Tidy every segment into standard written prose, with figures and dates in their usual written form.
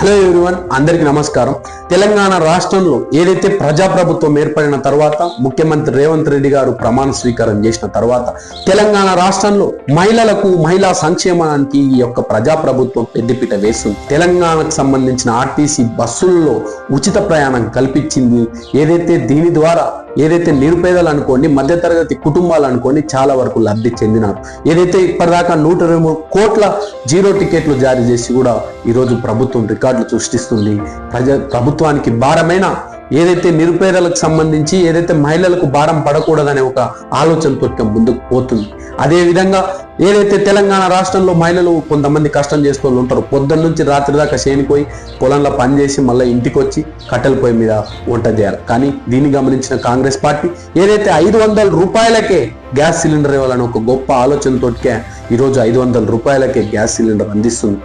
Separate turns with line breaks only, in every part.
Hello everyone, అందరికీ నమస్కారం. తెలంగాణ రాష్ట్రంలో ఏదైతే ప్రజాప్రభుత్వం ఏర్పడిన తర్వాత ముఖ్యమంత్రి రేవంత్ రెడ్డి గారు ప్రమాణ స్వీకారం చేసిన తర్వాత తెలంగాణ రాష్ట్రంలో మహిళలకు మహిళా సంక్షేమానికి ఈ యొక్క ప్రజాప్రభుత్వం పెద్దపీట వేస్తుంది. తెలంగాణకు సంబంధించిన ఆర్టీసీ బస్సుల్లో ఉచిత ప్రయాణం కల్పించింది. ఏదైతే దీని ద్వారా ఏదైతే నిరుపేదలు అనుకోండి, మధ్యతరగతి కుటుంబాలు అనుకోండి చాలా వరకు లబ్ధి చెందినారు. ఏదైతే ఇప్పటిదాకా 123 కోట్ల జీరో టికెట్లు జారీ చేసి కూడా ఈరోజు ప్రభుత్వం రికార్డులు సృష్టిస్తుంది. ప్రభుత్వానికి భారమైన ఏదైతే నిరుపేదలకు సంబంధించి ఏదైతే మహిళలకు భారం పడకూడదనే ఒక ఆలోచనతో ముందుకు పోతుంది. అదే విధంగా ఏదైతే తెలంగాణ రాష్ట్రంలో మహిళలు కొంతమంది కష్టం చేస్తూ ఉంటారు. పొద్దున్న నుంచి రాత్రి దాకా చేనిపోయి పొలంలో పనిచేసి మళ్ళీ ఇంటికి వచ్చి కట్టెల పొయ్యి మీద వంట చేయాలి. కానీ దీన్ని గమనించిన కాంగ్రెస్ పార్టీ ఏదైతే 500 రూపాయలకే గ్యాస్ సిలిండర్ ఇవ్వాలని ఒక గొప్ప ఆలోచనతో ఈరోజు 500 రూపాయలకే గ్యాస్ సిలిండర్ అందిస్తుంది.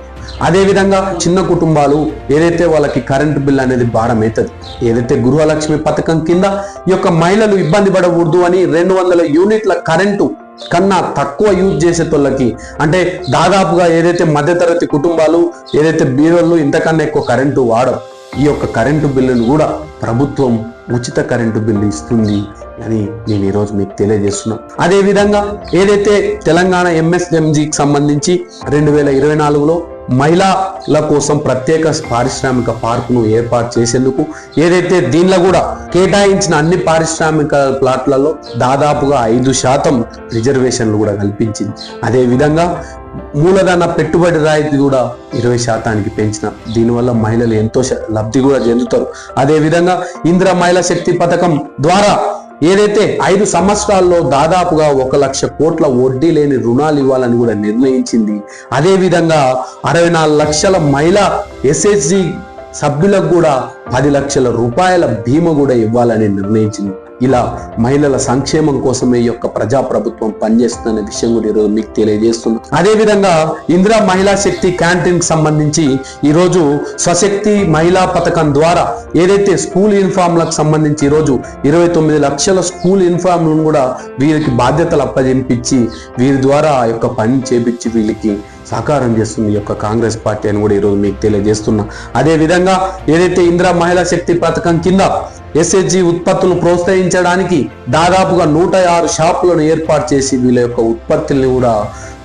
అదేవిధంగా చిన్న కుటుంబాలు ఏదైతే వాళ్ళకి కరెంటు బిల్ అనేది భారం అవుతుంది. ఏదైతే గృహలక్ష్మి పథకం కింద ఈ యొక్క మహిళలు ఇబ్బంది పడకూడదు అని 200 యూనిట్ల కరెంటు కన్నా తక్కువ యూజ్ చేసేటోళ్ళకి, అంటే దాదాపుగా ఏదైతే మధ్యతరగతి కుటుంబాలు ఏదైతే బీరోళ్ళు ఇంతకన్నా ఎక్కువ కరెంటు వాడరు, ఈ యొక్క కరెంటు బిల్లును కూడా ప్రభుత్వం ఉచిత కరెంటు బిల్లు ఇస్తుంది అని నేను ఈరోజు మీకు తెలియజేస్తున్నాను. అదేవిధంగా ఏదైతే తెలంగాణ MSMGకి సంబంధించి 2024లో మహిళల కోసం ప్రత్యేక పారిశ్రామిక పార్కును ఏర్పాటు చేసేందుకు ఏదైతే దీనిలో కూడా కేటాయించిన అన్ని పారిశ్రామిక ప్లాట్లలో దాదాపుగా 5% రిజర్వేషన్లు కూడా కల్పించింది. అదేవిధంగా మూలధన పెట్టుబడి రాయితీ కూడా 20% పెంచిన. దీనివల్ల మహిళలు ఎంతో లబ్ధి కూడా చెందుతారు. అదేవిధంగా ఇందిరా మహిళా శక్తి పథకం ద్వారా ఏదైతే 5 సంవత్సరాల్లో దాదాపుగా 1 లక్ష కోట్ల వడ్డీ లేని రుణాలు ఇవ్వాలని కూడా నిర్ణయించింది. అదేవిధంగా 64 లక్షల మహిళా SHG సభ్యులకు కూడా 10 లక్షల రూపాయల బీమా కూడా ఇవ్వాలని నిర్ణయించింది. ఇలా మహిళల సంక్షేమం కోసమే ఈ యొక్క ప్రజాప్రభుత్వం పనిచేస్తున్న విషయం కూడా ఈరోజు మీకు తెలియజేస్తుంది. అదేవిధంగా ఇందిరా మహిళా శక్తి క్యాంటీన్ కి సంబంధించి ఈరోజు స్వశక్తి మహిళా పథకం ద్వారా ఏదైతే స్కూల్ యూనిఫామ్లకు సంబంధించి ఈరోజు 29 లక్షల స్కూల్ యూనిఫామ్లను కూడా వీరికి బాధ్యతలు అప్పజెంపించి వీరి ద్వారా ఆ యొక్క పని చేపించి వీళ్ళకి సహకారం చేస్తుంది ఈ యొక్క కాంగ్రెస్ పార్టీ అని కూడా ఈరోజు మీకు తెలియజేస్తున్నా. అదే విధంగా ఏదైతే ఇందిరా మహిళా శక్తి పథకం కింద SHG ఉత్పత్తులను ప్రోత్సహించడానికి దాదాపుగా 106 షాపులను ఏర్పాటు చేసి వీళ్ళ యొక్క ఉత్పత్తుల్ని కూడా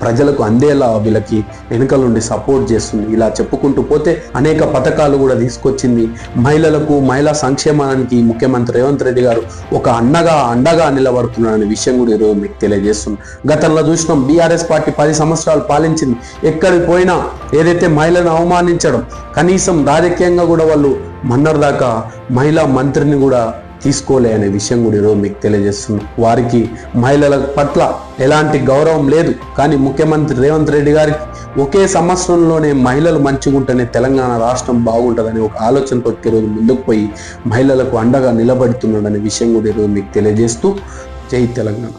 ప్రజలకు అందేలా వీళ్ళకి వెనుకల నుండి సపోర్ట్ చేస్తుంది. ఇలా చెప్పుకుంటూ పోతే అనేక పథకాలు కూడా తీసుకొచ్చింది. మహిళలకు మహిళా సంక్షేమానికి ముఖ్యమంత్రి రేవంత్ రెడ్డి గారు ఒక అండగా నిలబడుతున్నారనే విషయం కూడా ఈరోజు మీకు తెలియజేస్తుంది. గతంలో చూసినాం, BRS పార్టీ 10 సంవత్సరాలు పాలించింది. ఎక్కడికి పోయినా ఏదైతే మహిళలను అవమానించడం, కనీసం రాజకీయంగా కూడా వాళ్ళు మొన్నటిదాకా మహిళా మంత్రిని కూడా తీసుకోలే అనే విషయం కూడా ఈరోజు మీకు తెలియజేస్తున్నాం. వారికి మహిళల పట్ల ఎలాంటి గౌరవం లేదు. కానీ ముఖ్యమంత్రి రేవంత్ రెడ్డి గారికి ఒకే సంవత్సరంలోనే మహిళలు మంచిగుంటేనే తెలంగాణ రాష్ట్రం బాగుంటుందనే ఒక ఆలోచనతో ఈరోజు ముందుకు పోయి మహిళలకు అండగా నిలబడుతున్నాడనే విషయం కూడా ఈరోజు మీకు తెలియజేస్తూ జై తెలంగాణ.